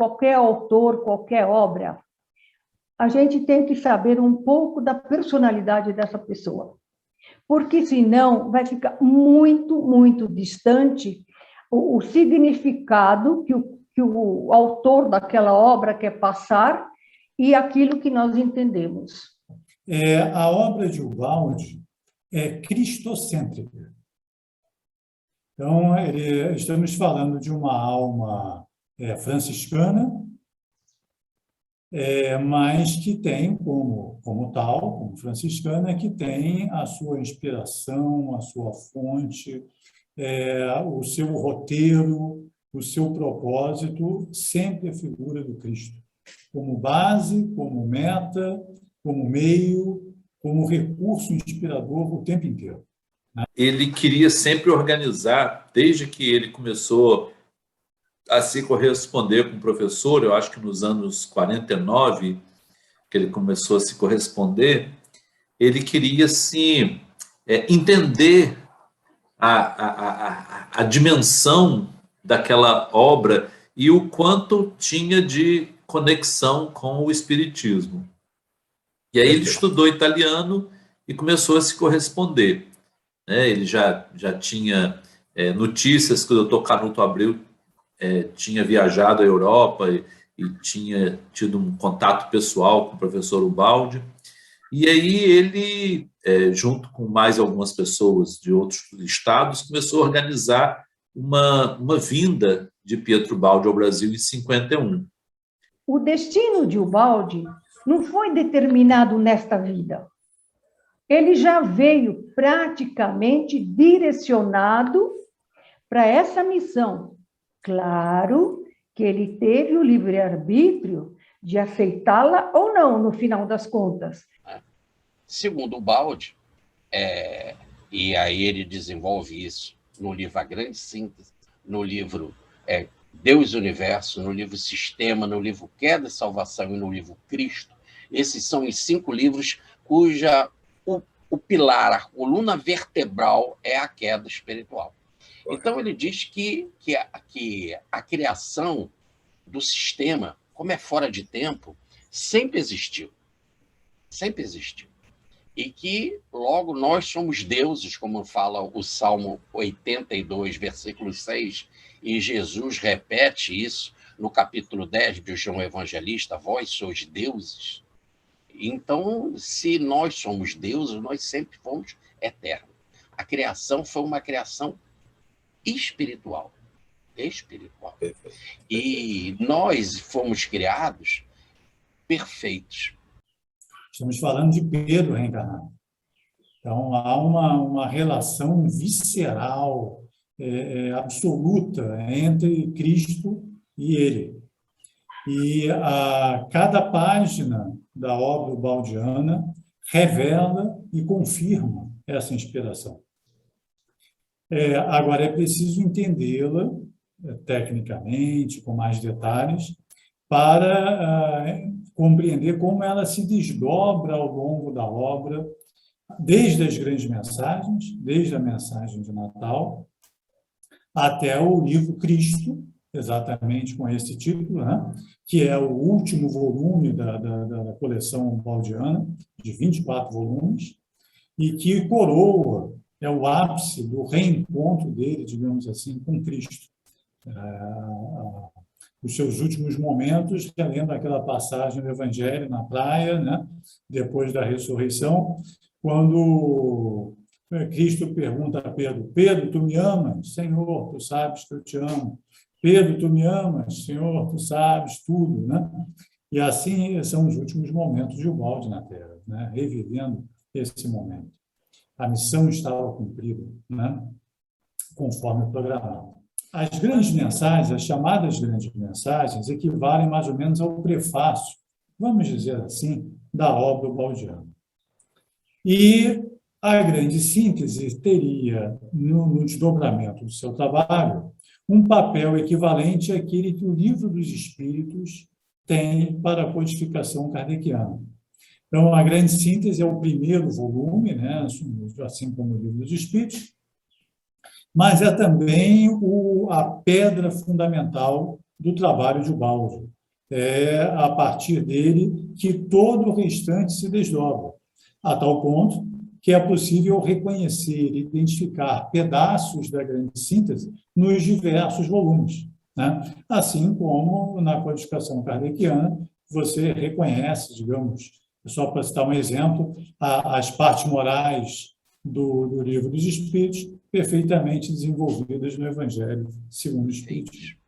qualquer autor, qualquer obra, a gente tem que saber um pouco da personalidade dessa pessoa, porque senão vai ficar muito, muito distante o significado que o autor daquela obra quer passar e aquilo que nós entendemos. A obra de Ubaldi é cristocêntrica. Então, estamos falando de uma alma franciscana, mas que tem como tal, como franciscana, que tem a sua inspiração, a sua fonte, o seu roteiro, o seu propósito, sempre a figura do Cristo, como base, como meta, como meio, como recurso inspirador o tempo inteiro. Ele queria sempre organizar, desde que ele começou a se corresponder com o professor, eu acho que nos anos 49, que ele começou a se corresponder, ele queria, sim, entender a dimensão daquela obra e o quanto tinha de conexão com o espiritismo. E aí ele estudou italiano e começou a se corresponder. Ele já tinha notícias que o Dr. Canuto Abreu tinha viajado à Europa e tinha tido um contato pessoal com o professor Ubaldi. E aí ele, junto com mais algumas pessoas de outros estados, começou a organizar uma vinda de Pietro Ubaldi ao Brasil em 51. O destino de Ubaldi não foi determinado nesta vida. Ele já veio praticamente direcionado para essa missão. Claro que ele teve o livre-arbítrio de aceitá-la ou não, no final das contas. Segundo Ubaldi, e aí ele desenvolve isso no livro A Grande Síntese, no livro Deus e Universo, no livro Sistema, no livro Queda e Salvação e no livro Cristo. Esses são os 5 livros cuja o pilar, a coluna vertebral é a queda espiritual. Então, ele diz que a criação do sistema, como é fora de tempo, sempre existiu. Sempre existiu. E que, logo, nós somos deuses, como fala o Salmo 82, versículo 6, e Jesus repete isso no capítulo 10 de João Evangelista, vós sois deuses. Então, se nós somos deuses, nós sempre fomos eternos. A criação foi uma criação espiritual. Espiritual. E nós fomos criados perfeitos. Estamos falando de Pedro reencarnado. Então, há uma relação visceral, absoluta entre Cristo e ele. E cada página da obra ubaldiana revela e confirma essa inspiração. Agora, é preciso entendê-la tecnicamente, com mais detalhes, para compreender como ela se desdobra ao longo da obra, desde as grandes mensagens, desde a mensagem de Natal, até o livro Cristo, exatamente com esse título, né? Que é o último volume da coleção ubaldiana, de 24 volumes, e que coroa, é o ápice do reencontro dele, digamos assim, com Cristo. Os seus últimos momentos, relendo aquela passagem do Evangelho na praia, né? Depois da ressurreição, quando Cristo pergunta a Pedro: Pedro, tu me amas? Senhor, tu sabes que eu te amo. Pedro, tu me amas? Senhor, tu sabes tudo, né? E assim são os últimos momentos de Ubaldi na Terra, né? Revivendo esse momento. A missão estava cumprida, né? Conforme programado. As grandes mensagens, as chamadas grandes mensagens, equivalem mais ou menos ao prefácio, vamos dizer assim, da obra ubaldiana. E a grande síntese teria, no desdobramento do seu trabalho, um papel equivalente àquele que o Livro dos Espíritos tem para a codificação kardeciana. Então, a grande síntese é o primeiro volume, né, assim como o Livro dos Espíritos, mas é também a pedra fundamental do trabalho de Ubaldi. É a partir dele que todo o restante se desdobra, a tal ponto que é possível reconhecer e identificar pedaços da grande síntese nos diversos volumes, né? Assim como na codificação kardeciana você reconhece, digamos, só para citar um exemplo, as partes morais do Livro dos Espíritos perfeitamente desenvolvidas no Evangelho segundo o Espiritismo.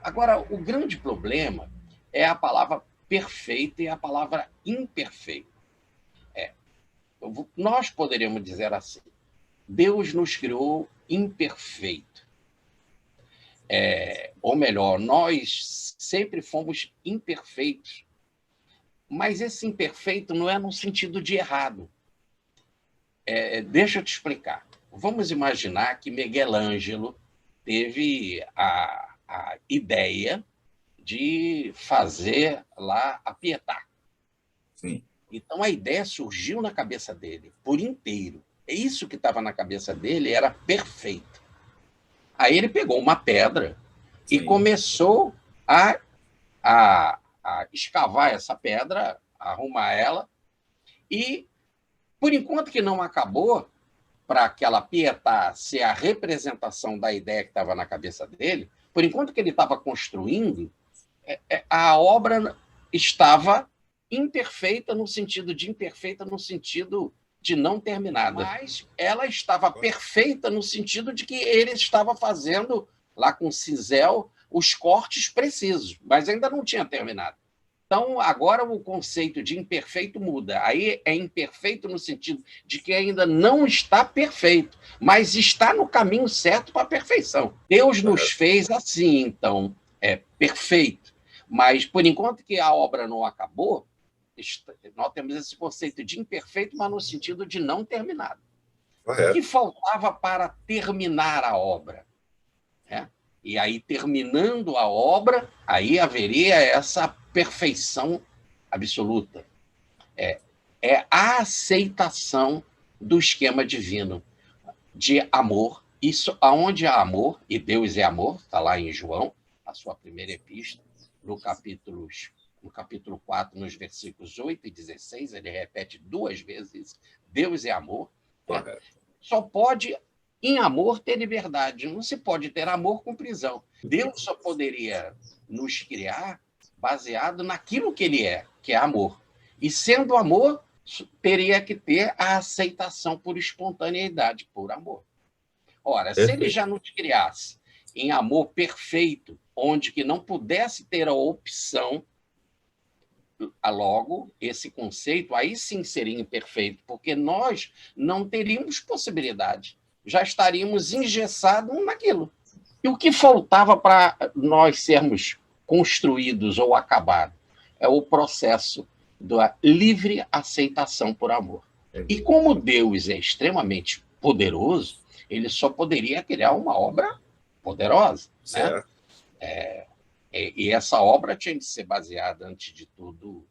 Agora, o grande problema é a palavra perfeita e a palavra imperfeita. Nós poderíamos dizer assim: Deus nos criou imperfeito. Ou melhor, nós sempre fomos imperfeitos. Mas esse imperfeito não é no sentido de errado. Deixa eu te explicar. Vamos imaginar que Miguel Ângelo teve a ideia de fazer lá a Pietà. Sim. Então, a ideia surgiu na cabeça dele, por inteiro. Isso que estava na cabeça dele era perfeito. Aí ele pegou uma pedra e começou a escavar essa pedra, arrumar ela, e, por enquanto que não acabou, para aquela Pietà ser a representação da ideia que estava na cabeça dele, por enquanto que ele estava construindo, a obra estava imperfeita no sentido de imperfeita no sentido de não terminada, mas ela estava perfeita no sentido de que ele estava fazendo lá com cinzel os cortes precisos, mas ainda não tinha terminado. Então, agora o conceito de imperfeito muda. Aí é imperfeito no sentido de que ainda não está perfeito, mas está no caminho certo para a perfeição. Deus nos fez assim, então, é perfeito. Mas, por enquanto que a obra não acabou, nós temos esse conceito de imperfeito, mas no sentido de não terminado. Correto. O que faltava para terminar a obra? E aí, terminando a obra, aí haveria essa perfeição absoluta. É a aceitação do esquema divino de amor. Isso, aonde há amor, e Deus é amor, está lá em João, a sua primeira epístola, no capítulo 4, nos versículos 8 e 16, ele repete 2 vezes, Deus é amor. Só pode, em amor, ter liberdade. Não se pode ter amor com prisão. Deus só poderia nos criar baseado naquilo que ele é, que é amor. E sendo amor, teria que ter a aceitação por espontaneidade, por amor. Ora, se ele já nos criasse em amor perfeito, onde que não pudesse ter a opção, logo, esse conceito aí sim seria imperfeito, porque nós não teríamos possibilidade, já estaríamos engessados naquilo. E o que faltava para nós sermos construídos ou acabados é o processo da livre aceitação por amor. E como Deus é extremamente poderoso, ele só poderia criar uma obra poderosa, né? E essa obra tinha de ser baseada, antes de tudo,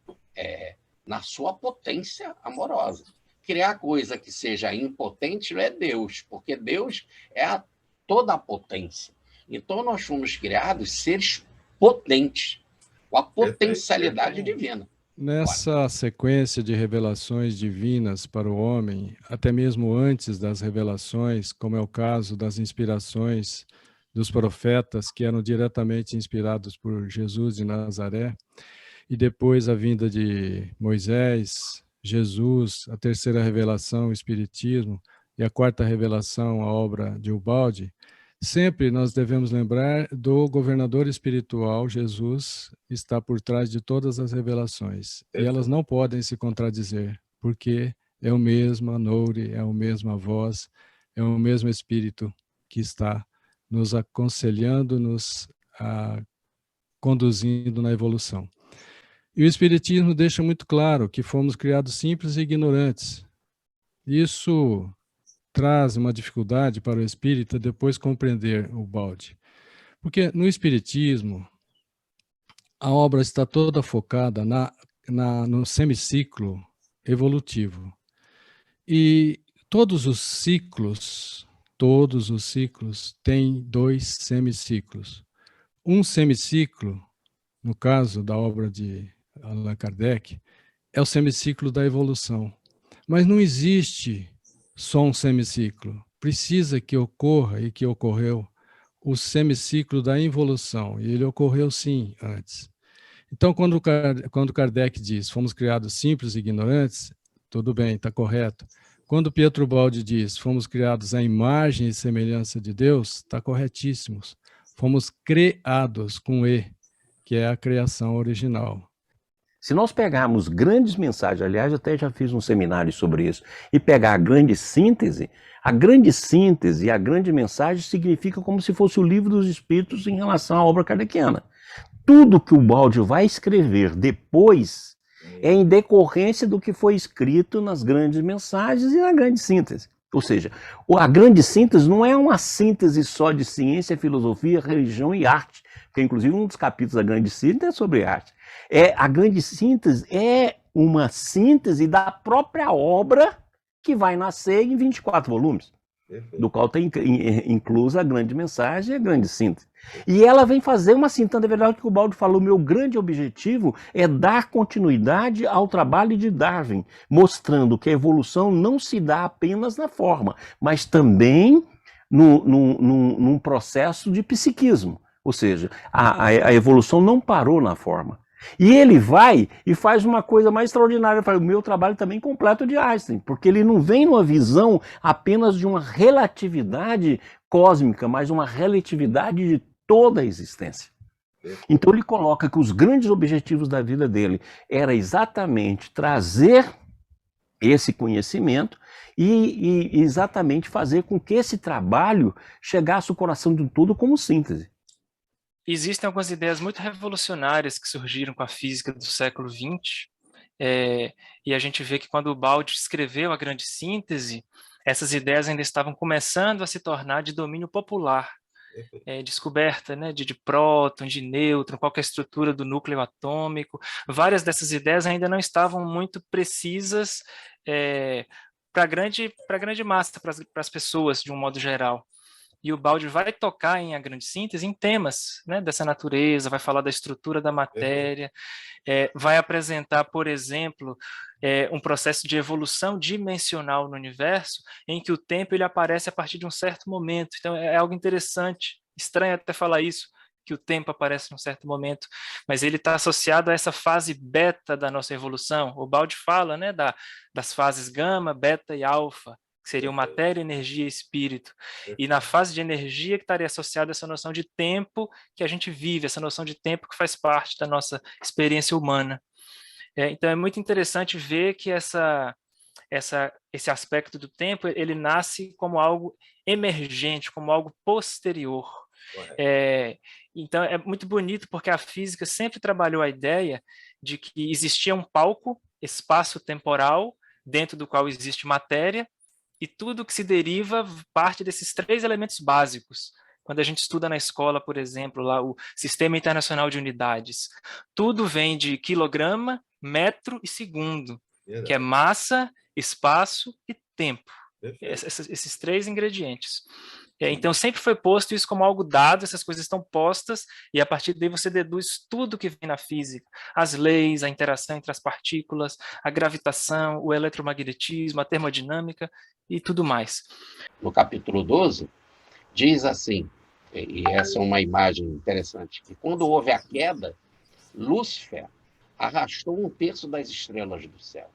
na sua potência amorosa. Criar coisa que seja impotente não é Deus, porque Deus é toda a potência. Então, nós fomos criados seres potentes, com a potencialidade divina. Nessa sequência de revelações divinas para o homem, até mesmo antes das revelações, como é o caso das inspirações dos profetas, que eram diretamente inspirados por Jesus de Nazaré, e depois a vinda de Moisés, Jesus, a terceira revelação, o Espiritismo, e a quarta revelação, a obra de Ubaldi, sempre nós devemos lembrar do governador espiritual, Jesus, está por trás de todas as revelações. E elas não podem se contradizer, porque é o mesmo Noure, é a mesma voz, é o mesmo Espírito que está nos aconselhando, nos conduzindo na evolução. E o Espiritismo deixa muito claro que fomos criados simples e ignorantes. Isso traz uma dificuldade para o espírita depois compreender o Ubaldi. Porque no Espiritismo, a obra está toda focada no semiciclo evolutivo. E todos os ciclos têm 2 semiciclos. um semiciclo, no caso da obra de Allan Kardec, é o semiciclo da evolução. Mas não existe só um semiciclo. Precisa que ocorra, e que ocorreu, o semiciclo da involução. E ele ocorreu, sim, antes. Então, quando Kardec diz, fomos criados simples e ignorantes, tudo bem, está correto. Quando Pietro Baldi diz, fomos criados à imagem e semelhança de Deus, está corretíssimos. Fomos criados com E, que é a criação original. Se nós pegarmos grandes mensagens, aliás, eu até já fiz um seminário sobre isso, e pegar a grande síntese e a grande mensagem significa como se fosse o livro dos Espíritos em relação à obra kardeciana. Tudo que o Baldi vai escrever depois é em decorrência do que foi escrito nas grandes mensagens e na grande síntese. Ou seja, a grande síntese não é uma síntese só de ciência, filosofia, religião e arte, porque inclusive um dos capítulos da grande síntese é sobre arte. A grande síntese é uma síntese da própria obra que vai nascer em 24 volumes, do qual tem inclusa a grande mensagem e a grande síntese. E ela vem fazer uma síntese. Na verdade, o que o Baldi falou, meu grande objetivo é dar continuidade ao trabalho de Darwin, mostrando que a evolução não se dá apenas na forma, mas também num processo de psiquismo. Ou seja, a evolução não parou na forma. E ele vai e faz uma coisa mais extraordinária. Ele fala, o meu trabalho também completo de Einstein, porque ele não vem numa visão apenas de uma relatividade cósmica, mas uma relatividade de toda a existência. Então ele coloca que os grandes objetivos da vida dele era exatamente trazer esse conhecimento e exatamente fazer com que esse trabalho chegasse ao coração de tudo como síntese. Existem algumas ideias muito revolucionárias que surgiram com a física do século XX, e a gente vê que quando o Baldi escreveu a grande síntese, essas ideias ainda estavam começando a se tornar de domínio popular, descoberta, né, de próton, de nêutron, qual que é a estrutura do núcleo atômico. Várias dessas ideias ainda não estavam muito precisas para a grande massa, para as pessoas de um modo geral. E o Baldi vai tocar em A Grande Síntese em temas, né, dessa natureza, vai falar da estrutura da matéria, vai apresentar, por exemplo, um processo de evolução dimensional no universo, em que o tempo ele aparece a partir de um certo momento. Então é algo interessante, estranho até falar isso, que o tempo aparece num certo momento, mas ele está associado a essa fase beta da nossa evolução. O Baldi fala, né, das fases gama, beta e alfa, que seriam matéria, energia e espírito. E na fase de energia que estaria associada essa noção de tempo que a gente vive, essa noção de tempo que faz parte da nossa experiência humana. Então é muito interessante ver que esse aspecto do tempo, ele nasce como algo emergente, como algo posterior. Então é muito bonito porque a física sempre trabalhou a ideia de que existia um palco espaço-temporal dentro do qual existe matéria, e tudo que se deriva parte desses três elementos básicos. Quando a gente estuda na escola, por exemplo, lá o Sistema Internacional de Unidades, tudo vem de quilograma, metro e segundo, que é massa, espaço e tempo. Esses três ingredientes. Então, sempre foi posto isso como algo dado, essas coisas estão postas, e a partir daí você deduz tudo que vem na física, as leis, a interação entre as partículas, a gravitação, o eletromagnetismo, a termodinâmica e tudo mais. No capítulo 12, diz assim, e essa é uma imagem interessante, que quando houve a queda, Lúcifer arrastou 1/3 das estrelas do céu.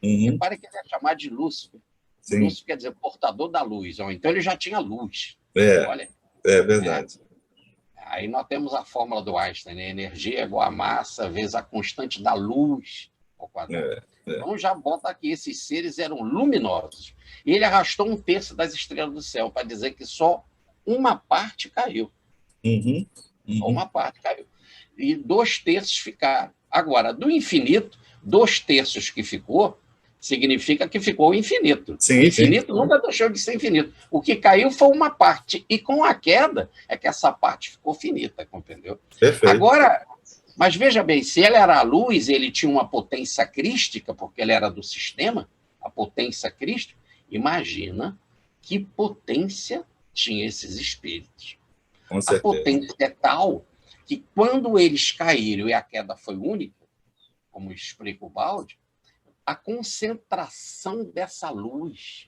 Repare que ele é chamado de Lúcifer. Sim. Lúcifer quer dizer portador da luz. Então ele já tinha luz. Olha, é verdade. Aí nós temos a fórmula do Einstein, né? Energia é igual a massa vezes a constante da luz ao quadrado. Então já bota aqui, esses seres eram luminosos. E ele arrastou 1/3 das estrelas do céu para dizer que só uma parte caiu. Só uma parte caiu. E 2/3 ficaram. Agora, do infinito, 2/3 que ficou, significa que ficou infinito. Sim, infinito nunca deixou de ser infinito. O que caiu foi uma parte. E com a queda é que essa parte ficou finita, compreendeu? Perfeito. Agora, mas veja bem, se ele era a luz, ele tinha uma potência crística, porque ele era do sistema, a potência crística, imagina que potência tinha esses espíritos. A potência é tal que quando eles caíram e a queda foi única, como explica o Baldi, a concentração dessa luz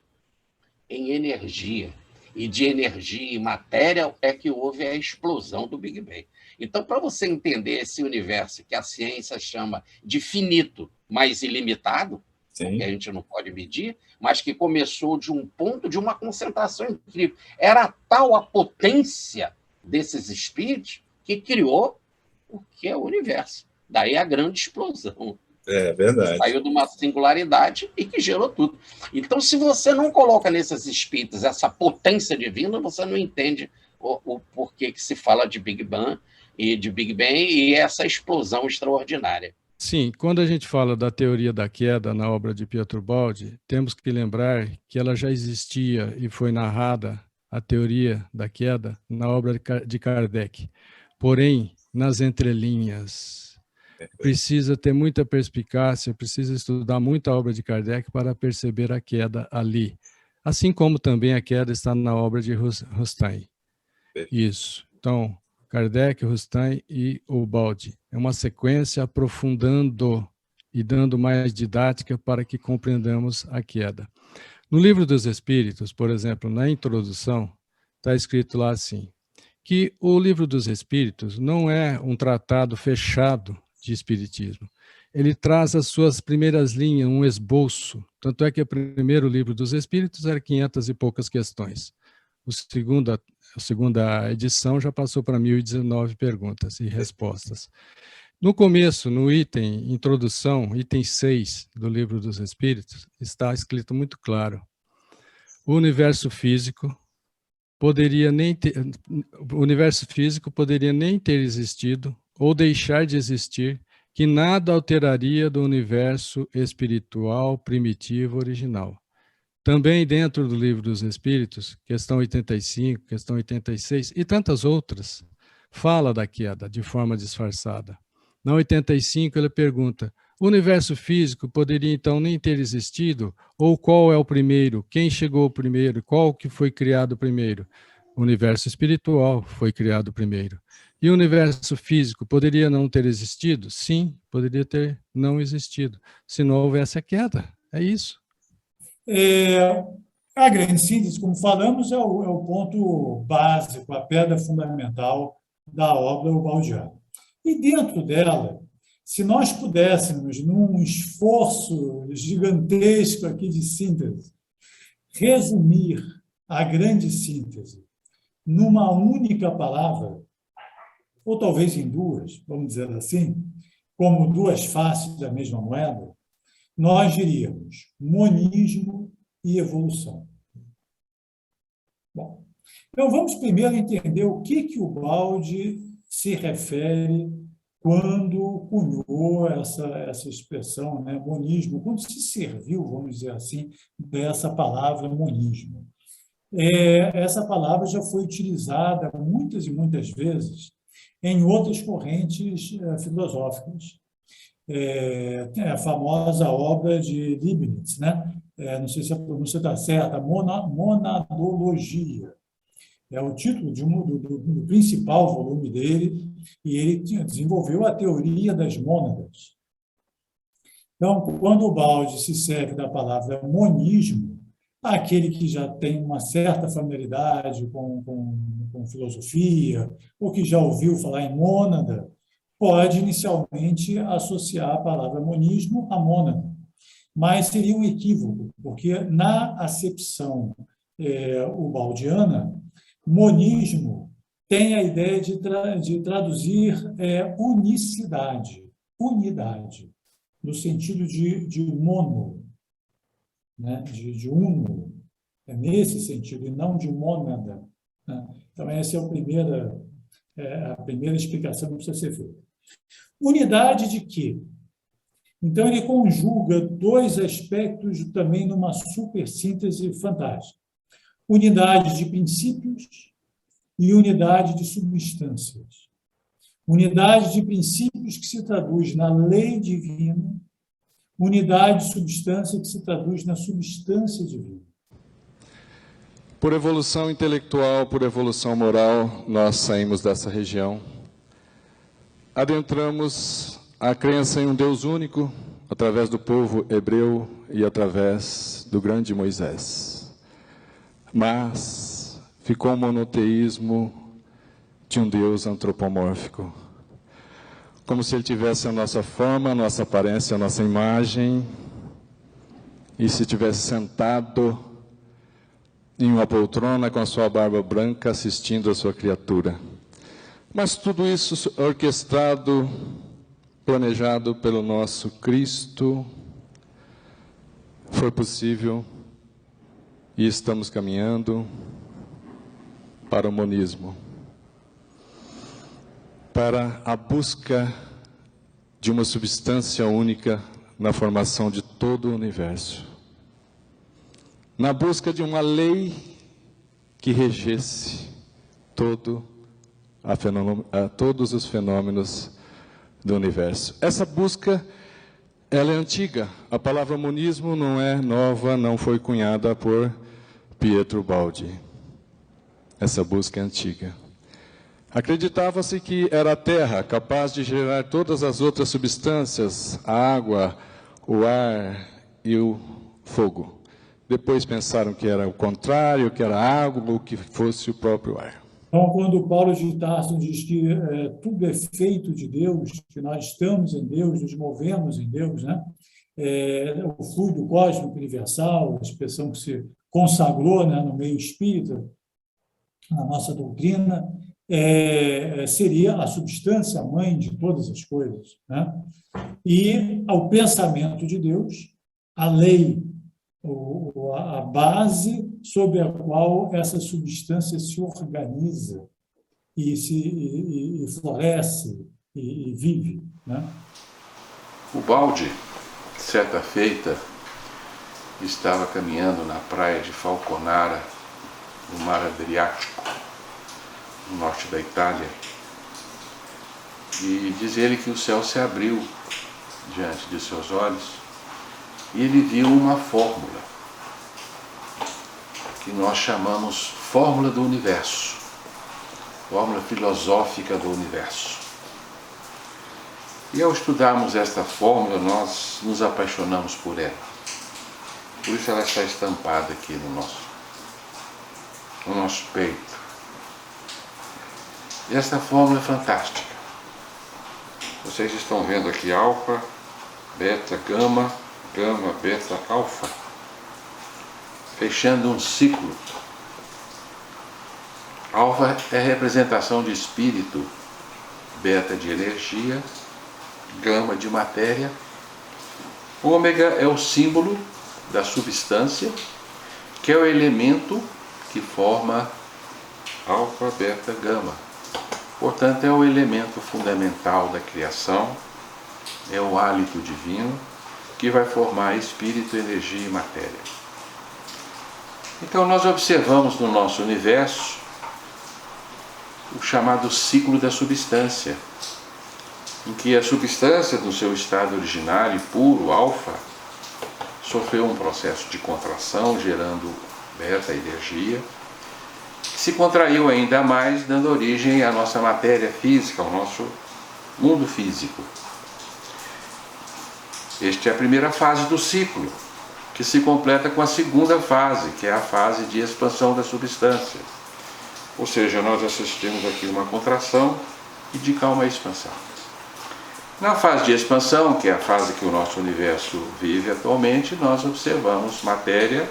em energia, e de energia e matéria é que houve a explosão do Big Bang. Então, para você entender esse universo que a ciência chama de finito, mas ilimitado, Sim. que a gente não pode medir, mas que começou de um ponto de uma concentração incrível. Era tal a potência desses espíritos que criou o que é o universo. Daí a grande explosão. É verdade. Saiu de uma singularidade e que gerou tudo. Então, se você não coloca nesses espíritos essa potência divina, você não entende o porquê que se fala de Big Bang e essa explosão extraordinária. Sim, quando a gente fala da teoria da queda na obra de Pietro Baldi, temos que lembrar que ela já existia e foi narrada, a teoria da queda, na obra de Kardec. Porém, nas entrelinhas. Precisa ter muita perspicácia, precisa estudar muito a obra de Kardec para perceber a queda ali. Assim como também a queda está na obra de Rustain. Isso. Então, Kardec, Rustain e o Baldi. É uma sequência aprofundando e dando mais didática para que compreendamos a queda. No Livro dos Espíritos, por exemplo, na introdução, está escrito lá assim, que o Livro dos Espíritos não é um tratado fechado de espiritismo. Ele traz as suas primeiras linhas, um esboço. Tanto é que o primeiro Livro dos Espíritos era 500 e poucas questões. A segunda edição já passou para 1019 perguntas e respostas. No começo, no item introdução, item 6 do Livro dos Espíritos, está escrito muito claro. O universo físico poderia nem ter existido ou deixar de existir, que nada alteraria do universo espiritual primitivo original. Também dentro do Livro dos Espíritos, questão 85, questão 86 e tantas outras, fala da queda de forma disfarçada. Na 85 ele pergunta, o universo físico poderia então nem ter existido? Ou qual é o primeiro? Quem chegou primeiro? Qual que foi criado primeiro? O universo espiritual foi criado primeiro. E o universo físico poderia não ter existido? Sim, poderia ter não existido, se não houvesse a queda. É isso. A grande síntese, como falamos, é o ponto básico, a pedra fundamental da obra baldiana. E dentro dela, se nós pudéssemos, num esforço gigantesco aqui de síntese, resumir a grande síntese numa única palavra, ou talvez em duas, vamos dizer assim, como duas faces da mesma moeda, nós diríamos monismo e evolução. Bom, então vamos primeiro entender o que o Baldi se refere quando cunhou essa expressão, né, monismo, quando se serviu, vamos dizer assim, dessa palavra monismo. Essa palavra já foi utilizada muitas e muitas vezes em outras correntes filosóficas. A famosa obra de Leibniz, né? Não sei se a pronúncia está certa, Monadologia. É o título do principal volume dele, e ele desenvolveu a teoria das mônadas. Então, quando o Baldi se serve da palavra monismo, aquele que já tem uma certa familiaridade com filosofia, ou que já ouviu falar em mônada, pode inicialmente associar a palavra monismo à mônada. Mas seria um equívoco, porque na acepção ubaldiana, monismo tem a ideia de traduzir unicidade, unidade, no sentido de mono, né? de uno, nesse sentido, e não de mônada. Né? Então, essa é a primeira explicação que precisa ser feita. Unidade de quê? Então, ele conjuga dois aspectos também numa supersíntese fantástica. Unidade de princípios e unidade de substâncias. Unidade de princípios que se traduz na lei divina, unidade de substância que se traduz na substância divina. Por evolução intelectual, por evolução moral, nós saímos dessa região. adentramos a crença em um Deus único através do povo hebreu e através do grande Moisés. Mas ficou um monoteísmo de um Deus antropomórfico, como se ele tivesse a nossa forma, a nossa aparência, a nossa imagem, e se tivesse sentado em uma poltrona com a sua barba branca assistindo a sua criatura. Mas tudo isso orquestrado, planejado pelo nosso Cristo, foi possível e estamos caminhando para o monismo, para a busca de uma substância única na formação de todo o universo, na busca de uma lei que regesse todos os fenômenos do universo. Essa busca, ela é antiga. A palavra monismo não é nova, não foi cunhada por Pietro Baldi. Essa busca é antiga. Acreditava-se que era a terra capaz de gerar todas as outras substâncias, a água, o ar e o fogo. Depois pensaram que era o contrário, que era a água ou que fosse o próprio ar. Então, quando Paulo de Tarso diz que tudo é feito de Deus, que nós estamos em Deus, nos movemos em Deus, né? O fluido cósmico universal, a expressão que se consagrou, né, no meio espírita, na nossa doutrina, seria a substância mãe de todas as coisas, né? E ao pensamento de Deus, a lei, a base sobre a qual essa substância se organiza e floresce e vive, né? O Baldi, certa feita, estava caminhando na praia de Falconara, no mar Adriático, no norte da Itália, e diz ele que o céu se abriu diante de seus olhos e ele viu uma fórmula que nós chamamos fórmula do universo, fórmula filosófica do universo. E ao estudarmos esta fórmula, nós nos apaixonamos por ela. Por isso ela está estampada aqui no nosso peito. E esta fórmula é fantástica. Vocês estão vendo aqui alfa, beta, gama, gama, beta, alfa, fechando um ciclo. Alfa é representação de espírito, beta de energia, gama de matéria, ômega é o símbolo da substância, que é o elemento que forma alfa, beta, gama. Portanto, é o elemento fundamental da criação, é o hálito divino que vai formar espírito, energia e matéria. Então, nós observamos no nosso universo o chamado ciclo da substância, em que a substância, no seu estado originário, puro, alfa, sofreu um processo de contração, gerando beta, energia, que se contraiu ainda mais, dando origem à nossa matéria física, ao nosso mundo físico. Esta é a primeira fase do ciclo, que se completa com a segunda fase, que é a fase de expansão da substância. Ou seja, nós assistimos aqui uma contração e de cá uma expansão. Na fase de expansão, que é a fase que o nosso universo vive atualmente, nós observamos matéria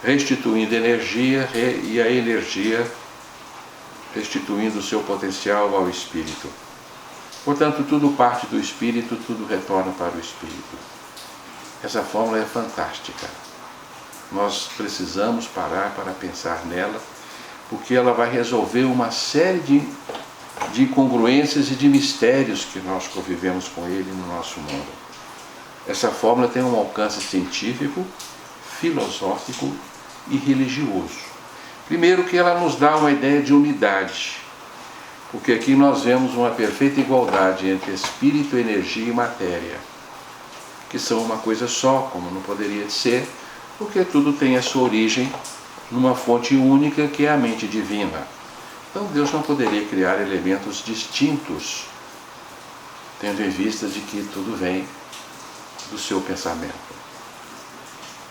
restituindo energia e a energia restituindo o seu potencial ao espírito. Portanto, tudo parte do espírito, tudo retorna para o espírito. Essa fórmula é fantástica. Nós precisamos parar para pensar nela, porque ela vai resolver uma série de incongruências e de mistérios que nós convivemos com ele no nosso mundo. Essa fórmula tem um alcance científico, filosófico e religioso. Primeiro que ela nos dá uma ideia de unidade, porque aqui nós vemos uma perfeita igualdade entre espírito, energia e matéria, que são uma coisa só, como não poderia ser, porque tudo tem a sua origem numa fonte única que é a mente divina. Então Deus não poderia criar elementos distintos tendo em vista de que tudo vem do seu pensamento.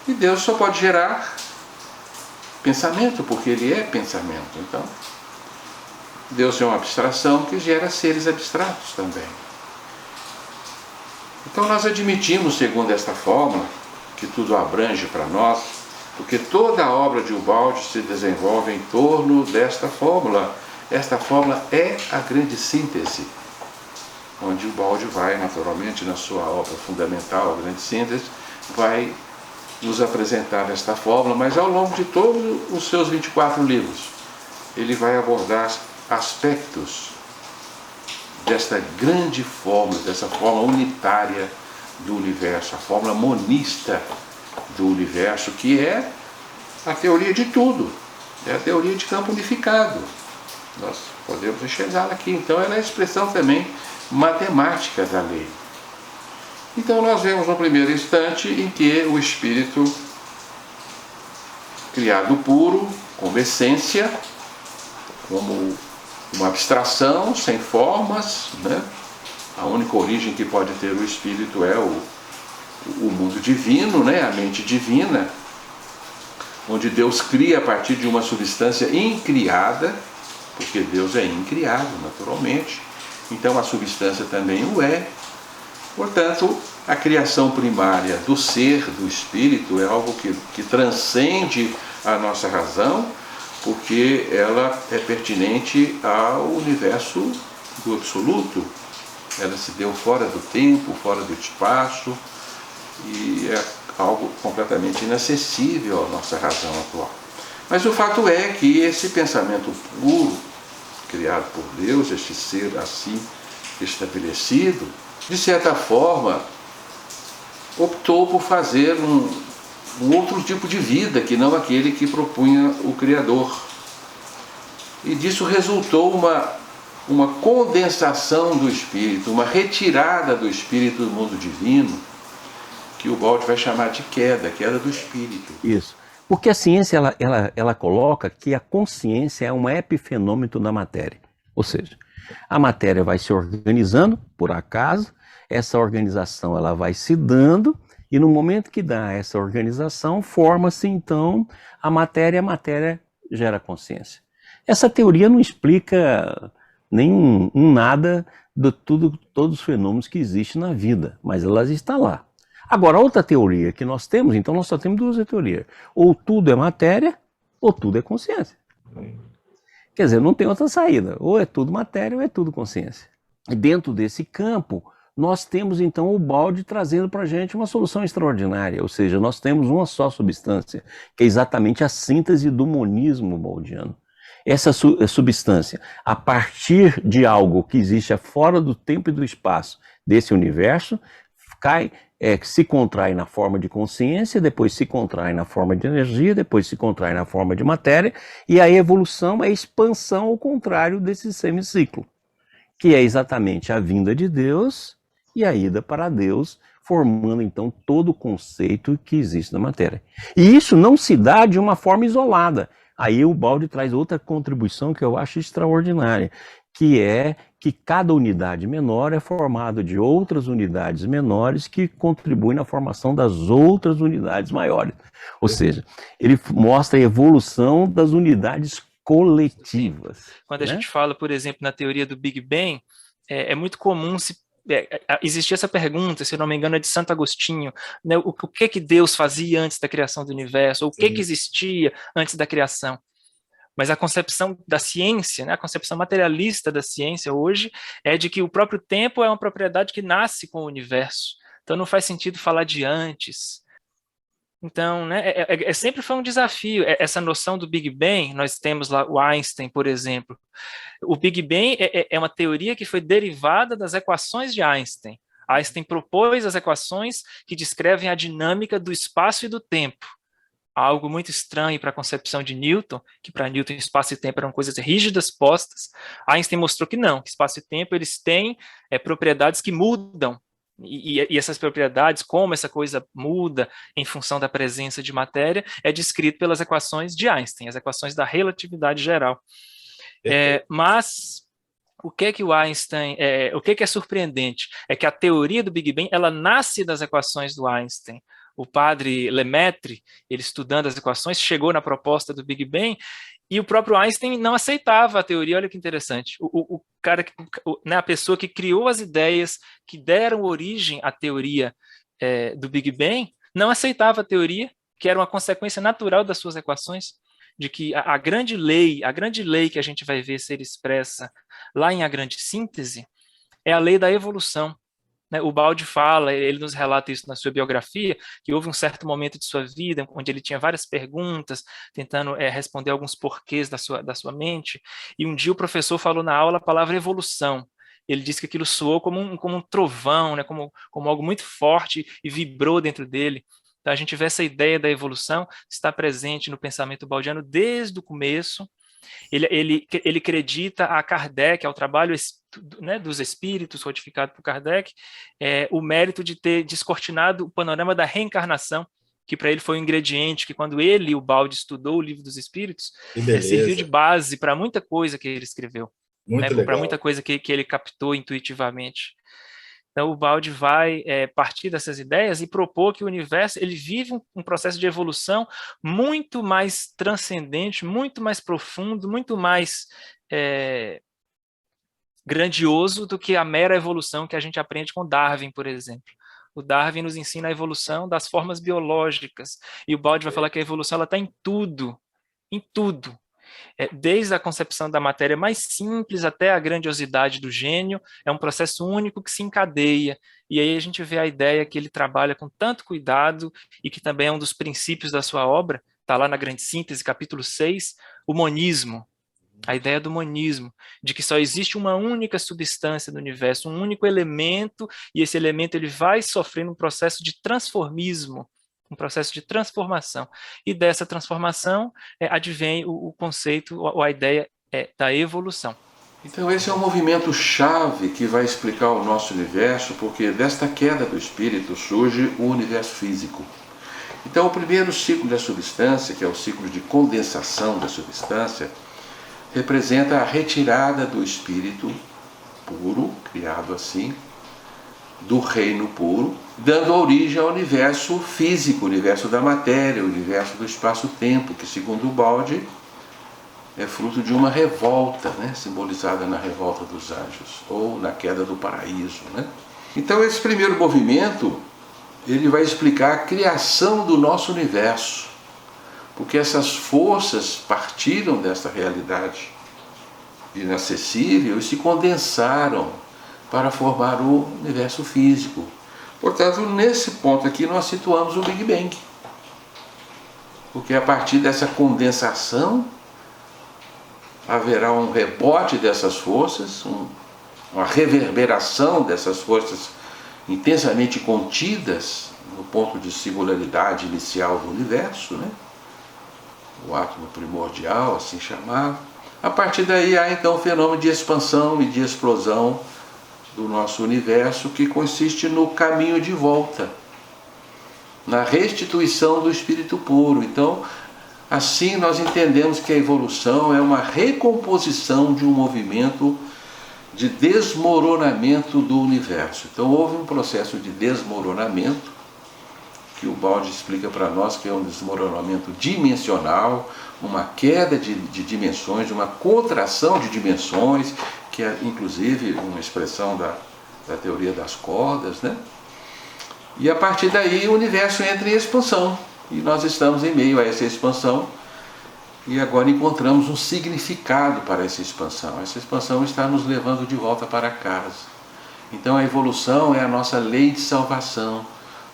E Deus só pode gerar pensamento, porque Ele é pensamento. Então, Deus é uma abstração que gera seres abstratos também. Então nós admitimos, segundo esta fórmula, que tudo abrange para nós, porque toda a obra de Ubaldi se desenvolve em torno desta fórmula. Esta fórmula é a grande síntese, onde Ubaldi vai, naturalmente, na sua obra fundamental, a grande síntese, vai nos apresentar esta fórmula, mas ao longo de todos os seus 24 livros, ele vai abordar aspectos desta grande fórmula, dessa fórmula unitária do universo, a fórmula monista do universo, que é a teoria de tudo, é a teoria de campo unificado. Nós podemos enxergá-la aqui. Então ela é a expressão também matemática da lei. Então nós vemos no primeiro instante em que o espírito criado puro, como essência, como uma abstração, sem formas, né? A única origem que pode ter o espírito é o mundo divino, né? A mente divina, onde Deus cria a partir de uma substância incriada, porque Deus é incriado, naturalmente. Então a substância também o é. Portanto, a criação primária do ser, do espírito, é algo que transcende a nossa razão, porque ela é pertinente ao universo do absoluto. Ela se deu fora do tempo, fora do espaço, e é algo completamente inacessível à nossa razão atual. Mas o fato é que esse pensamento puro, criado por Deus, este ser assim estabelecido, de certa forma, optou por fazer um outro tipo de vida, que não aquele que propunha o Criador. E disso resultou uma condensação do espírito, uma retirada do espírito do mundo divino, que o Ubaldi vai chamar de queda do espírito. Isso. Porque a ciência ela coloca que a consciência é um epifenômeno da matéria. Ou seja, a matéria vai se organizando, por acaso, essa organização ela vai se dando, e no momento que dá essa organização, forma-se então a matéria gera consciência. Essa teoria não explica nem nada de todos os fenômenos que existem na vida, mas elas estão lá. Agora, outra teoria que nós temos, então nós só temos duas teorias. Ou tudo é matéria, ou tudo é consciência. Quer dizer, não tem outra saída. Ou é tudo matéria, ou é tudo consciência. E dentro desse campo, nós temos então o Ubaldi trazendo para a gente uma solução extraordinária. Ou seja, nós temos uma só substância, que é exatamente a síntese do monismo ubaldiano. Essa substância, a partir de algo que existe fora do tempo e do espaço desse universo, se contrai na forma de consciência, depois se contrai na forma de energia, depois se contrai na forma de matéria, e a evolução é a expansão ao contrário desse semiciclo, que é exatamente a vinda de Deus e a ida para Deus, formando então todo o conceito que existe na matéria. E isso não se dá de uma forma isolada. Aí o Ubaldi traz outra contribuição que eu acho extraordinária, que é que cada unidade menor é formada de outras unidades menores que contribuem na formação das outras unidades maiores. Ou seja, ele mostra a evolução das unidades coletivas. Quando a gente fala, por exemplo, na teoria do Big Bang, é muito comum existir essa pergunta, se eu não me engano, é de Santo Agostinho, né, o que Deus fazia antes da criação do universo, ou o que existia antes da criação. Mas a concepção da ciência, né, a concepção materialista da ciência hoje é de que o próprio tempo é uma propriedade que nasce com o universo. Então não faz sentido falar de antes. Então, né, sempre foi um desafio. Essa noção do Big Bang, nós temos lá o Einstein, por exemplo. O Big Bang é uma teoria que foi derivada das equações de Einstein. Einstein propôs as equações que descrevem a dinâmica do espaço e do tempo. Algo muito estranho para a concepção de Newton, que para Newton espaço e tempo eram coisas rígidas, postas. Einstein mostrou que não, que espaço e tempo eles têm propriedades que mudam. E essas propriedades, como essa coisa muda em função da presença de matéria, é descrito pelas equações de Einstein, as equações da relatividade geral. Mas o que o Einstein, o que é surpreendente é que a teoria do Big Bang, ela nasce das equações do Einstein. O padre Lemaitre, ele estudando as equações, chegou na proposta do Big Bang, e o próprio Einstein não aceitava a teoria. Olha que interessante. O cara, né, a pessoa que criou as ideias que deram origem à teoria do Big Bang, não aceitava a teoria, que era uma consequência natural das suas equações, de que a grande lei que a gente vai ver ser expressa lá em A Grande Síntese, é a lei da evolução. O Baldi fala, ele nos relata isso na sua biografia, que houve um certo momento de sua vida onde ele tinha várias perguntas, tentando responder alguns porquês da sua mente, e um dia o professor falou na aula a palavra evolução. Ele disse que aquilo soou como um trovão, né, como algo muito forte, e vibrou dentro dele. Então a gente vê essa ideia da evolução está presente no pensamento baldiano desde o começo. Ele acredita a Kardec, ao trabalho, né, dos espíritos, codificado por Kardec, o mérito de ter descortinado o panorama da reencarnação, que para ele foi um ingrediente que, quando o Baldi, estudou o Livro dos Espíritos, serviu de base para muita coisa que ele escreveu, para muita coisa que ele captou intuitivamente. Então, o Baldi vai partir dessas ideias e propor que o universo ele vive um processo de evolução muito mais transcendente, muito mais profundo, muito mais grandioso do que a mera evolução que a gente aprende com Darwin, por exemplo. O Darwin nos ensina a evolução das formas biológicas, e o Baldi vai falar que a evolução está em tudo, em tudo. Desde a concepção da matéria mais simples até a grandiosidade do gênio, é um processo único que se encadeia, e aí a gente vê a ideia que ele trabalha com tanto cuidado, e que também é um dos princípios da sua obra, está lá na Grande Síntese, capítulo 6, o monismo, a ideia do monismo, de que só existe uma única substância no universo, um único elemento, e esse elemento ele vai sofrendo um processo de transformismo, um processo de transformação. E dessa transformação advém o conceito, ou a ideia da evolução. Então esse é um movimento chave que vai explicar o nosso universo, porque desta queda do espírito surge o universo físico. Então o primeiro ciclo da substância, que é o ciclo de condensação da substância, representa a retirada do espírito puro, criado assim, do reino puro, dando origem ao universo físico, o universo da matéria, o universo do espaço-tempo, que, segundo o Baldi, é fruto de uma revolta, né, simbolizada na revolta dos anjos, ou na queda do paraíso, né? Então esse primeiro movimento, ele vai explicar a criação do nosso universo, porque essas forças partiram desta realidade inacessível e se condensaram para formar o universo físico. Portanto, nesse ponto aqui nós situamos o Big Bang, porque a partir dessa condensação haverá um rebote dessas forças, uma reverberação dessas forças intensamente contidas no ponto de singularidade inicial do universo, né? O átomo primordial, assim chamado. A partir daí há então o fenômeno de expansão e de explosão do nosso universo, que consiste no caminho de volta, na restituição do espírito puro. Então, assim nós entendemos que a evolução é uma recomposição de um movimento de desmoronamento do universo. Então houve um processo de desmoronamento, que o Baldi explica para nós que é um desmoronamento dimensional, uma queda de dimensões, uma contração de dimensões, que é inclusive uma expressão da teoria das cordas, né? E a partir daí o universo entra em expansão, e nós estamos em meio a essa expansão, e agora encontramos um significado para essa expansão. Essa expansão está nos levando de volta para casa. Então a evolução é a nossa lei de salvação,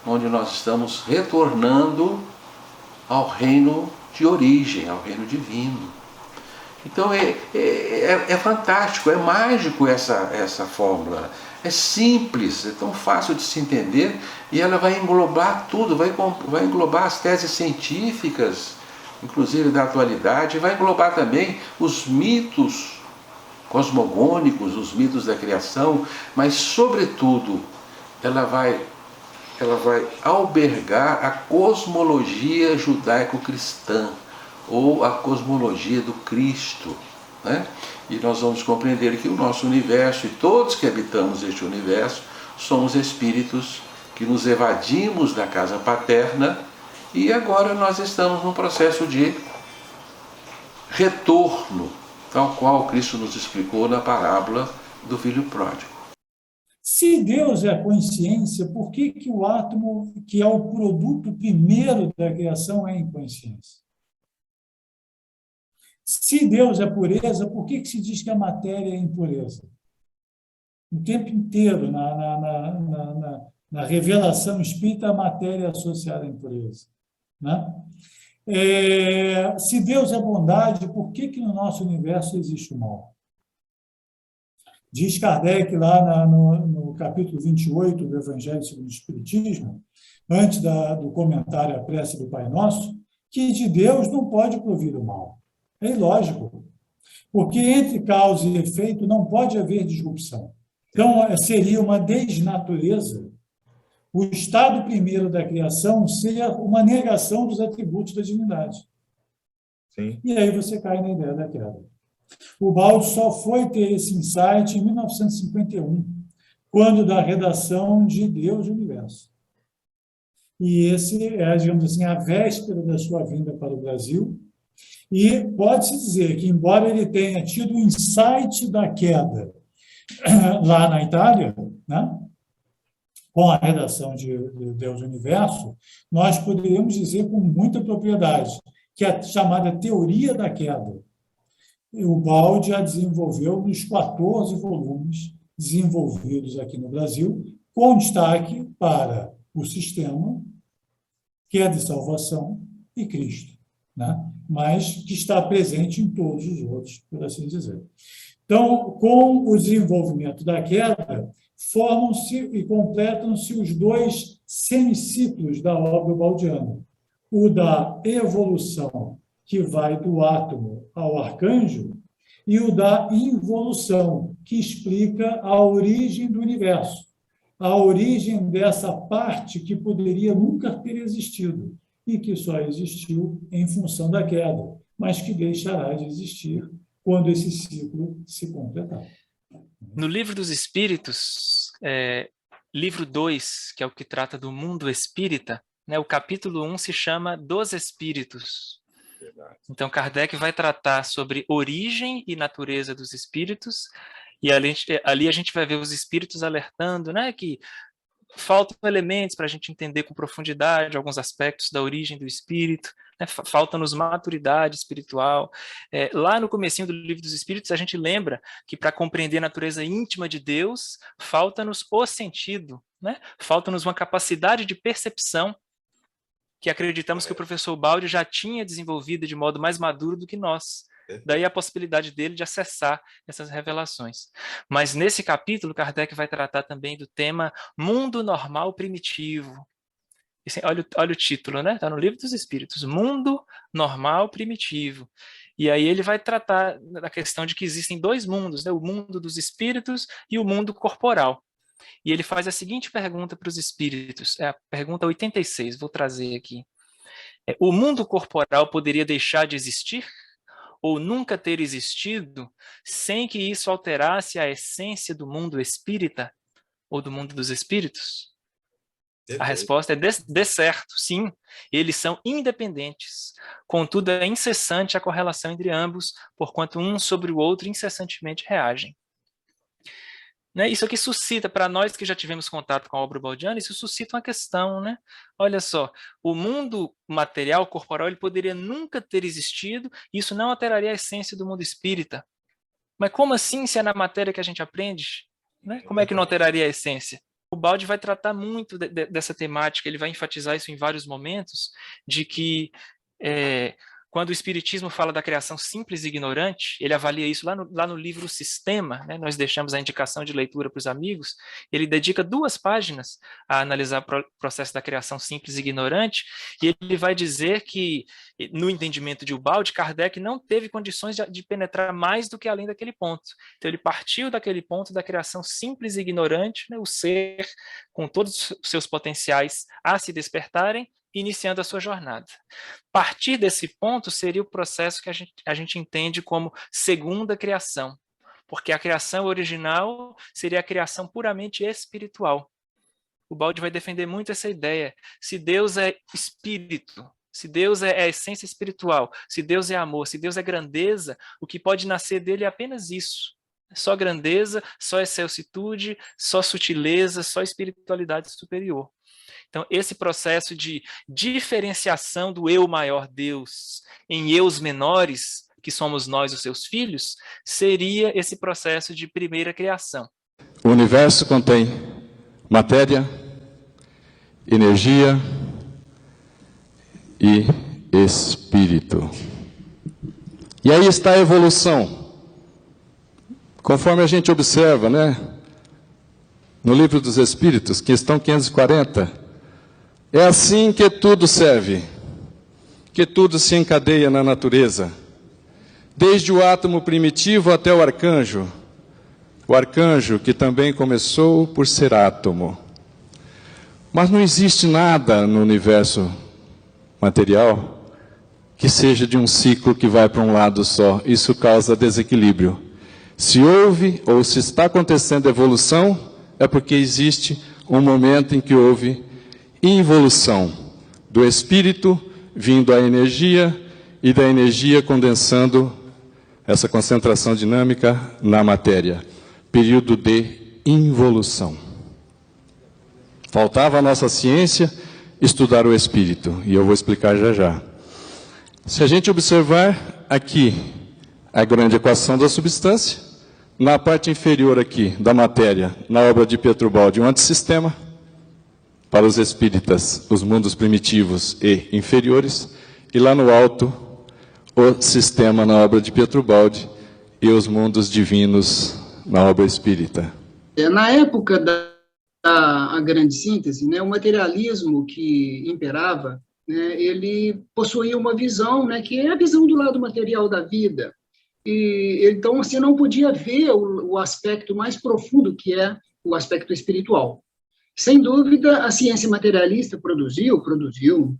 onde nós estamos retornando ao reino de origem, ao reino divino. Então é fantástico, é mágico essa fórmula. É simples, é tão fácil de se entender, e ela vai englobar tudo, vai englobar as teses científicas, inclusive da atualidade, vai englobar também os mitos cosmogônicos, os mitos da criação, mas, sobretudo, ela vai albergar a cosmologia judaico-cristã, ou a cosmologia do Cristo, né? E nós vamos compreender que o nosso universo e todos que habitamos este universo somos espíritos que nos evadimos da casa paterna e agora nós estamos num processo de retorno, tal qual Cristo nos explicou na parábola do filho pródigo. Se Deus é a consciência, por que que o átomo, que é o produto primeiro da criação, é inconsciência? Se Deus é pureza, por que que se diz que a matéria é impureza? O tempo inteiro, na revelação espírita, a matéria é associada à impureza, né? Se Deus é bondade, por que que no nosso universo existe o mal? Diz Kardec lá no capítulo 28 do Evangelho segundo o Espiritismo, antes do comentário à prece do Pai Nosso, que de Deus não pode provir o mal. É ilógico, porque entre causa e efeito não pode haver disrupção. Então, seria uma desnatureza o estado primeiro da criação ser uma negação dos atributos da divindade. Sim. E aí você cai na ideia da queda. O Baldi só foi ter esse insight em 1951, quando da redação de Deus e o Universo. E esse é, digamos assim, a véspera da sua vinda para o Brasil. E pode-se dizer que, embora ele tenha tido o insight da queda lá na Itália, né, com a redação de Deus e o Universo, nós poderíamos dizer com muita propriedade que a chamada teoria da queda, o Baldi a desenvolveu nos 14 volumes desenvolvidos aqui no Brasil, com destaque para o sistema, queda e salvação, e Cristo, né? Mas que está presente em todos os outros, por assim dizer. Então, com o desenvolvimento da queda, formam-se e completam-se os dois semiciclos da obra baldiana. O da evolução, que vai do átomo ao arcanjo, e o da involução, que explica a origem do universo, a origem dessa parte que poderia nunca ter existido e que só existiu em função da queda, mas que deixará de existir quando esse ciclo se completar. No Livro dos Espíritos, livro 2, que é o que trata do mundo espírita, né, o capítulo 1 se chama Dos Espíritos. Verdade. Então, Kardec vai tratar sobre origem e natureza dos espíritos, e ali a gente vai ver os espíritos alertando, né, que faltam elementos para a gente entender com profundidade alguns aspectos da origem do espírito, né, falta-nos maturidade espiritual. Lá no comecinho do Livro dos Espíritos, a gente lembra que para compreender a natureza íntima de Deus, falta-nos o sentido, né, falta-nos uma capacidade de percepção que acreditamos que o professor Baldi já tinha desenvolvido de modo mais maduro do que nós. Daí a possibilidade dele de acessar essas revelações. Mas nesse capítulo, Kardec vai tratar também do tema mundo normal primitivo. Olha o título, né? Está no Livro dos Espíritos, mundo normal primitivo. E aí ele vai tratar da questão de que existem dois mundos, né? O mundo dos espíritos e o mundo corporal. E ele faz a seguinte pergunta para os espíritos, é a pergunta 86, vou trazer aqui. O mundo corporal poderia deixar de existir ou nunca ter existido sem que isso alterasse a essência do mundo espírita ou do mundo dos espíritos? A resposta é de certo, sim, eles são independentes. Contudo, é incessante a correlação entre ambos, porquanto um sobre o outro incessantemente reagem. Né? Isso aqui suscita, para nós que já tivemos contato com a obra baldiana, isso suscita uma questão, né? Olha só, o mundo material, corporal, ele poderia nunca ter existido, e isso não alteraria a essência do mundo espírita. Mas como assim, se é na matéria que a gente aprende? Né? Como é que não alteraria a essência? O Baldi vai tratar muito dessa temática, ele vai enfatizar isso em vários momentos, de que quando o Espiritismo fala da criação simples e ignorante, ele avalia isso lá no livro Sistema, né? Nós deixamos a indicação de leitura para os amigos, ele dedica 2 páginas a analisar o processo da criação simples e ignorante, e ele vai dizer que, no entendimento de Ubaldi, Kardec não teve condições de penetrar mais do que além daquele ponto. Então ele partiu daquele ponto da criação simples e ignorante, né? O ser com todos os seus potenciais a se despertarem, iniciando a sua jornada. A partir desse ponto seria o processo que a gente entende como segunda criação, porque a criação original seria a criação puramente espiritual. O Baldi vai defender muito essa ideia. Se Deus é espírito, se Deus é a essência espiritual, se Deus é amor, se Deus é grandeza, o que pode nascer dele é apenas isso. Só grandeza, só excelsitude, só sutileza, só espiritualidade superior. Então, esse processo de diferenciação do eu maior Deus em eus menores, que somos nós, os seus filhos, seria esse processo de primeira criação. O universo contém matéria, energia e espírito. E aí está a evolução. Conforme a gente observa, né? No Livro dos Espíritos, questão 540, é assim que tudo serve, que tudo se encadeia na natureza, desde o átomo primitivo até o arcanjo que também começou por ser átomo. Mas não existe nada no universo material que seja de um ciclo que vai para um lado só. Isso causa desequilíbrio. Se houve ou se está acontecendo evolução, é porque existe um momento em que houve involução do espírito vindo à energia e da energia condensando essa concentração dinâmica na matéria. Período de involução. Faltava a nossa ciência estudar o espírito, e eu vou explicar já já. Se a gente observar aqui a grande equação da substância, na parte inferior aqui da matéria, na obra de Pietro Baldi, um antissistema, para os espíritas, os mundos primitivos e inferiores, e lá no alto, o sistema na obra de Pietro Baldi e os mundos divinos na obra espírita. Na época da grande síntese, né, o materialismo que imperava, né, ele possuía uma visão, né, que é a visão do lado material da vida. E então você não podia ver o aspecto mais profundo, que é o aspecto espiritual. Sem dúvida, a ciência materialista produziu,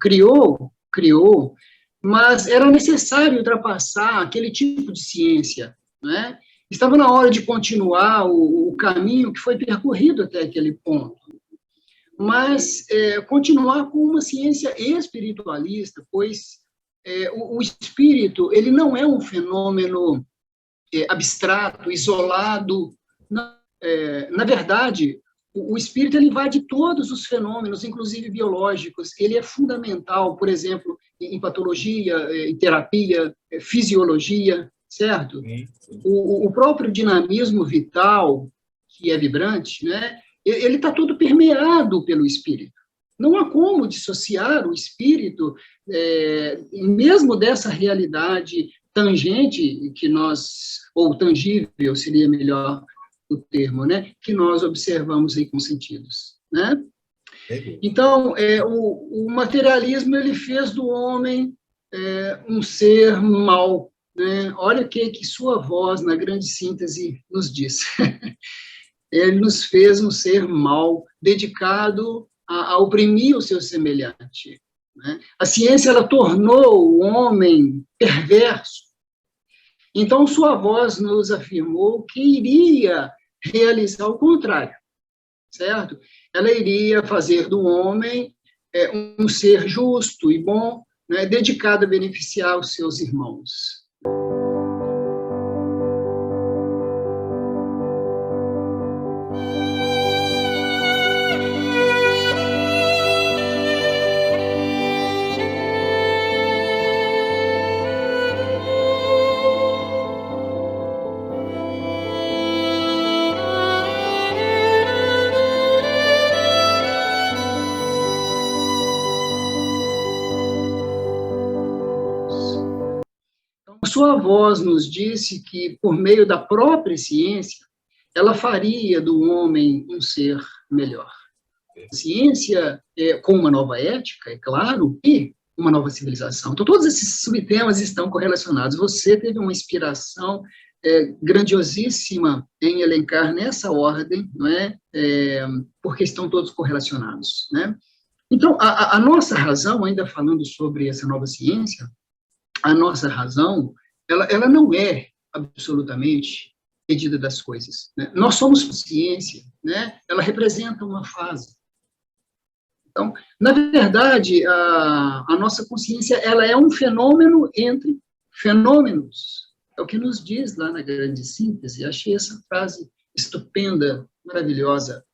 criou, mas era necessário ultrapassar aquele tipo de ciência, né? Estava na hora de continuar o caminho que foi percorrido até aquele ponto, mas continuar com uma ciência espiritualista, pois o espírito, ele não é um fenômeno abstrato, isolado. Na verdade, o espírito ele invade todos os fenômenos, inclusive biológicos. Ele é fundamental, por exemplo, em patologia, em terapia, fisiologia, certo? O próprio dinamismo vital, que é vibrante, né? Ele está todo permeado pelo espírito. Não há como dissociar o espírito, mesmo dessa realidade tangente que nós, ou tangível seria melhor o termo, né, que nós observamos aí com sentidos, né? Então, o materialismo ele fez do homem um ser mau, né? Olha o que sua voz na grande síntese nos diz. Ele nos fez um ser mau, dedicado a oprimir o seu semelhante, né? A ciência ela tornou o homem perverso. Então, sua voz nos afirmou que iria realizar o contrário, certo? Ela iria fazer do homem um ser justo e bom, né, dedicado a beneficiar os seus irmãos. Sua voz nos disse que, por meio da própria ciência, ela faria do homem um ser melhor. A ciência com uma nova ética, é claro, e uma nova civilização. Então, todos esses subtemas estão correlacionados. Você teve uma inspiração grandiosíssima em elencar nessa ordem, não é? Porque estão todos correlacionados, né? Então, a nossa razão, ainda falando sobre essa nova ciência, a nossa razão, ela não é absolutamente medida das coisas, né? Nós somos ciência, né? Ela representa uma fase. Então, na verdade, a nossa consciência, ela é um fenômeno entre fenômenos. É o que nos diz lá na grande síntese. Achei essa frase estupenda, maravilhosa,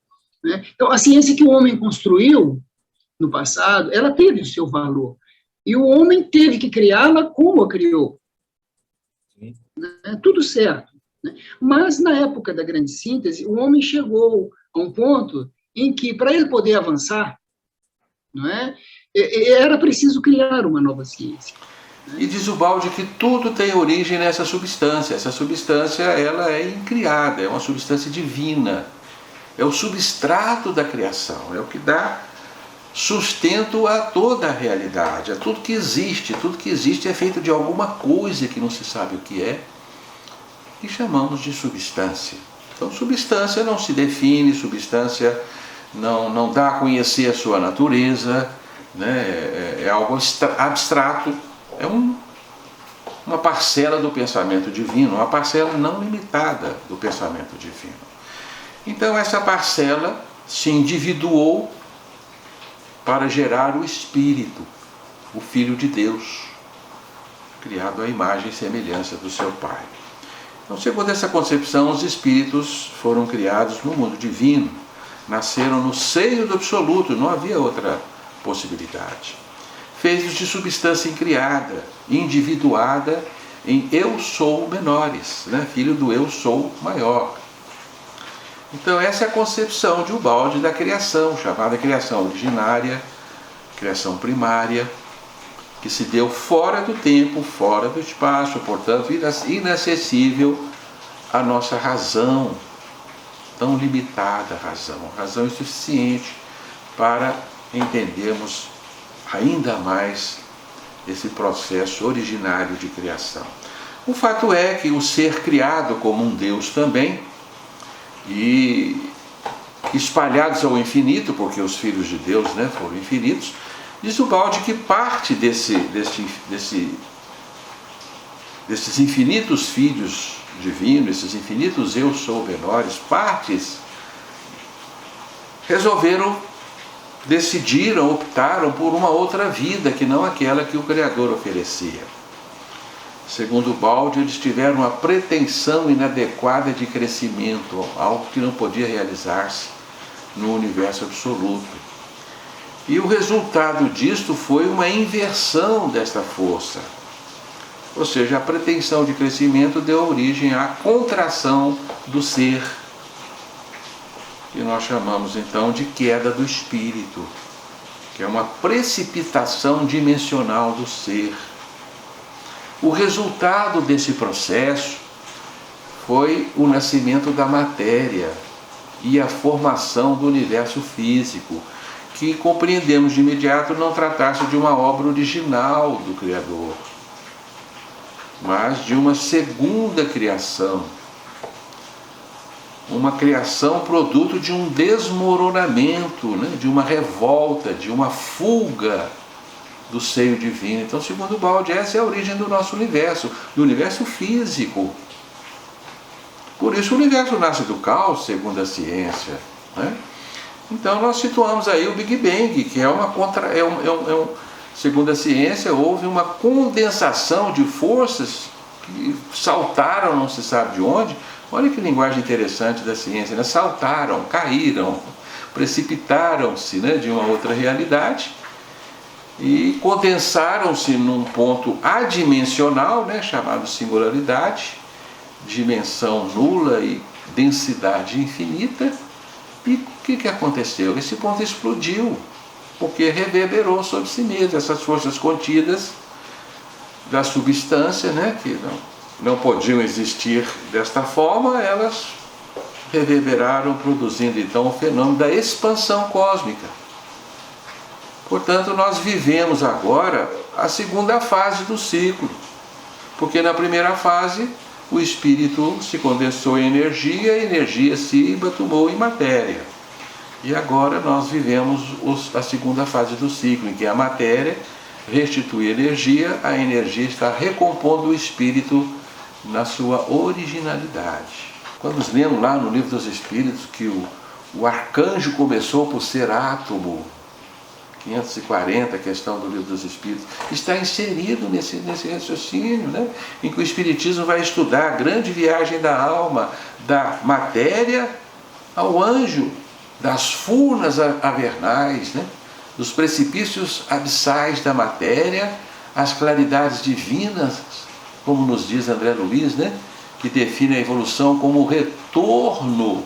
né? Então, a ciência que o homem construiu no passado, ela teve o seu valor. E o homem teve que criá-la como a criou. Né? Tudo certo. Né? Mas, na época da grande síntese, o homem chegou a um ponto em que, para ele poder avançar, não é? Era preciso criar uma nova ciência. E diz o Balde que tudo tem origem nessa substância. Essa substância, ela é incriada, é uma substância divina. É o substrato da criação, é o que dá sustento a toda a realidade, a tudo que existe. Tudo que existe é feito de alguma coisa que não se sabe o que é, e chamamos de substância. Então, substância não se define, substância não dá a conhecer a sua natureza, né? É algo abstrato, é uma parcela do pensamento divino, uma parcela não limitada do pensamento divino. Então, essa parcela se individuou para gerar o Espírito, o Filho de Deus, criado à imagem e semelhança do seu Pai. Então, segundo essa concepção, os Espíritos foram criados no mundo divino, nasceram no seio do absoluto, não havia outra possibilidade. Fez-os de substância incriada, individuada em eu sou menores, né? Filho do eu sou maior. Então, essa é a concepção de Ubaldi da criação, chamada criação originária, criação primária, que se deu fora do tempo, fora do espaço, portanto, inacessível à nossa razão, tão limitada razão insuficiente para entendermos ainda mais esse processo originário de criação. O fato é que o ser criado como um Deus também, e espalhados ao infinito, porque os filhos de Deus, né, foram infinitos, diz o Balde que parte desses infinitos filhos divinos, esses infinitos eu sou menores, partes decidiram, optaram por uma outra vida que não aquela que o Criador oferecia. Segundo Balde, eles tiveram uma pretensão inadequada de crescimento, algo que não podia realizar-se no universo absoluto. E o resultado disto foi uma inversão desta força. Ou seja, a pretensão de crescimento deu origem à contração do ser, que nós chamamos então de queda do espírito, que é uma precipitação dimensional do ser. O resultado desse processo foi o nascimento da matéria e a formação do universo físico, que compreendemos de imediato não tratar-se de uma obra original do Criador, mas de uma segunda criação, uma criação produto de um desmoronamento, né, de uma revolta, de uma fuga do seio divino. Então, segundo Balde, essa é a origem do nosso universo, do universo físico. Por isso o universo nasce do caos, segundo a ciência, né? Então nós situamos aí o Big Bang, que segundo a ciência, houve uma condensação de forças que saltaram, não se sabe de onde. Olha que linguagem interessante da ciência, né? Saltaram, caíram, precipitaram-se, né, de uma outra realidade e condensaram-se num ponto adimensional, né, chamado singularidade, dimensão nula e densidade infinita. E o que aconteceu? Esse ponto explodiu, porque reverberou sobre si mesmo. Essas forças contidas da substância, né, que não podiam existir desta forma, elas reverberaram, produzindo então o fenômeno da expansão cósmica. Portanto, nós vivemos agora a segunda fase do ciclo, porque na primeira fase o espírito se condensou em energia, a energia se tomou em matéria. E agora nós vivemos a segunda fase do ciclo, em que a matéria restitui energia, a energia está recompondo o espírito na sua originalidade. Quando nós lemos lá no Livro dos Espíritos que o arcanjo começou por ser átomo, 540, a questão do Livro dos Espíritos, está inserido nesse raciocínio, né? Em que o Espiritismo vai estudar a grande viagem da alma, da matéria ao anjo, das furnas avernais, né? Dos precipícios abissais da matéria, às claridades divinas, como nos diz André Luiz, né? Que define a evolução como o retorno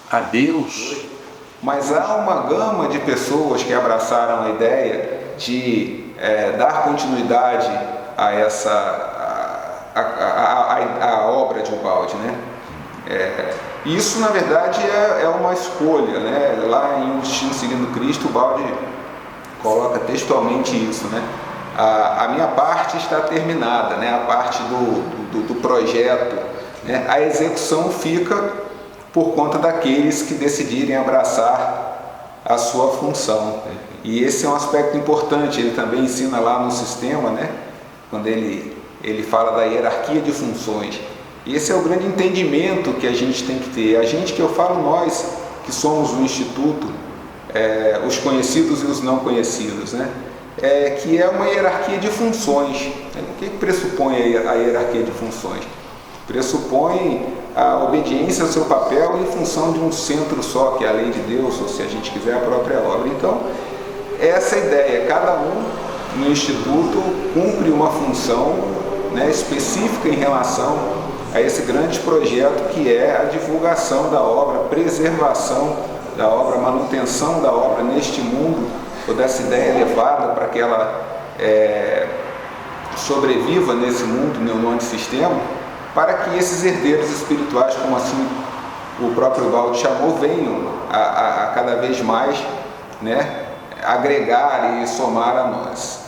a Deus. Mas há uma gama de pessoas que abraçaram a ideia de dar continuidade a a obra de Ubaldi, né? Isso, na verdade, é uma escolha, né? Lá em O Destino Seguindo Cristo, Ubaldi coloca textualmente isso, né? A minha parte está terminada, né? A parte do projeto, né? A execução fica por conta daqueles que decidirem abraçar a sua função. E esse é um aspecto importante, ele também ensina lá no sistema, né? Quando ele fala da hierarquia de funções. E esse é o grande entendimento que a gente tem que ter. A gente, que eu falo nós, que somos o Instituto, os conhecidos e os não conhecidos, né? Que é uma hierarquia de funções. O que pressupõe a hierarquia de funções? Pressupõe a obediência ao seu papel em função de um centro só, que é a lei de Deus, ou se a gente quiser, a própria obra. Então, essa é a ideia. Cada um no Instituto cumpre uma função, né, específica em relação a esse grande projeto que é a divulgação da obra, preservação da obra, manutenção da obra neste mundo, toda essa ideia levada para que ela sobreviva nesse mundo, no antissistema, para que esses herdeiros espirituais, como assim o próprio Ubaldi chamou, venham a cada vez mais, né, agregar e somar a nós.